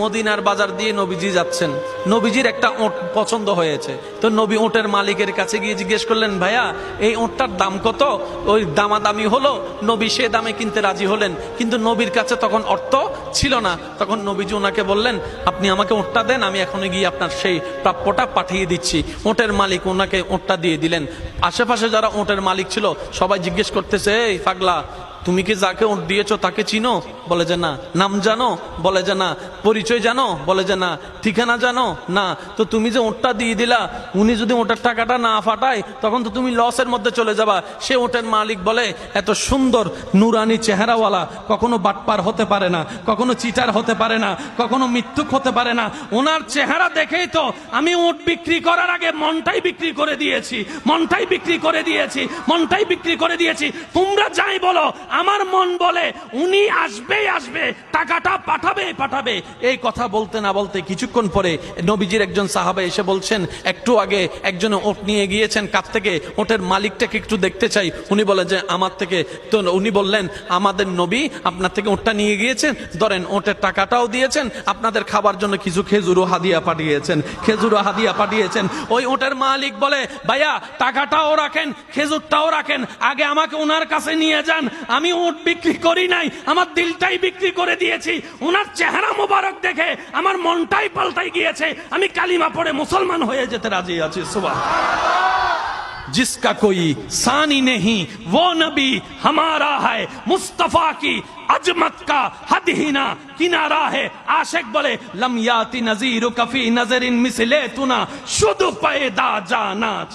মদিনার বাজার দিয়ে নবীজি যাচ্ছেন, নবীজির একটা ওট পছন্দ হয়েছে। তো নবী ওটের মালিকের কাছে গিয়ে জিজ্ঞেস করলেন, ভাইয়া এই ওটটার দাম কত? ওই দামাদামি হলো, নবী সে দামে কিনতে রাজি হলেন, কিন্তু নবীর কাছে তখন অর্থ ছিল না। তখন নবীজি ওনাকে বললেন, আপনি আমাকে ওটটা দেন, আমি এখনই গিয়ে আপনার সেই প্রাপ্যটা পাঠিয়ে দিচ্ছি। ওটের মালিক ওনাকে ওটটা দিয়ে দিলেন। আশেপাশে যারা ওটের মালিক ছিল সবাই জিজ্ঞেস করতেছে, এই পাগলা, তুমি কি যাকে ওট দিয়েছো তাকে চিনো? বলে যে না। নাম জানো? বলে যে না। পরিচয় জানো? বলে যে না। ঠিকানা জানো? না। তো তুমি যে ওটটা দিয়ে দিলা, উনি যদি ওটার টাকাটা না ফাটায় তখন তো তুমি লসের মধ্যে চলে যাবা। সে ওটের মালিক বলে, এত সুন্দর নুরানি চেহারাওয়ালা কখনো বাটপার হতে পারে না, কখনো চিটার হতে পারে না, কখনো মৃত্যুক হতে পারে না। ওনার চেহারা দেখেই তো আমি ওট বিক্রি করার আগে মনটাই বিক্রি করে দিয়েছি, মনটাই বিক্রি করে দিয়েছি, মনটাই বিক্রি করে দিয়েছি। তোমরা যাই বলো, আমার মন বলে উনি আসবেই আসবে, টাকাটা পাঠাবেই পাঠাবে। এই কথা বলতে না বলতে কিছুক্ষণ পরে নবীজির একজন সাহাবা এসে বলছেন, একটু আগে একজন ওট নিয়ে গিয়েছেন, কাছ থেকে ওটের মালিকটাকে একটু দেখতে চাই। উনি বলে যে আমার থেকে। তো উনি বললেন, আমাদের নবী আপনার থেকে ওটটা নিয়ে গিয়েছেন, ধরেন ওটের টাকাটাও দিয়েছেন, আপনাদের খাবার জন্য কিছু খেজুরও হাদিয়া পাঠিয়েছেন, খেজুরও হাদিয়া পাঠিয়েছেন। ওই ওটের মালিক বলে, ভাইয়া টাকাটাও রাখেন, খেজুরটাও রাখেন, আগে আমাকে ওনার কাছে নিয়ে যান। আমি ওট বিক্রি করি নাই, আমার দিলটাই বিক্রি করে দিয়েছি। ওনার চেহারা মোবারক দেখে আমার মনটাই পাল্টাই গিয়েছে, আমি কালিমা পড়ে মুসলমান হয়ে যেতে রাজি আছি। সুবহানাল্লাহ। जिसका कोई सानी नहीं वो नबी हमारा है, मुस्तफा की अजमत का हद ही ना किनारा है। आशिक बोले, लम याति नजीर कफी नजरिन मिसले तुना शुद्ध पैदा जाना।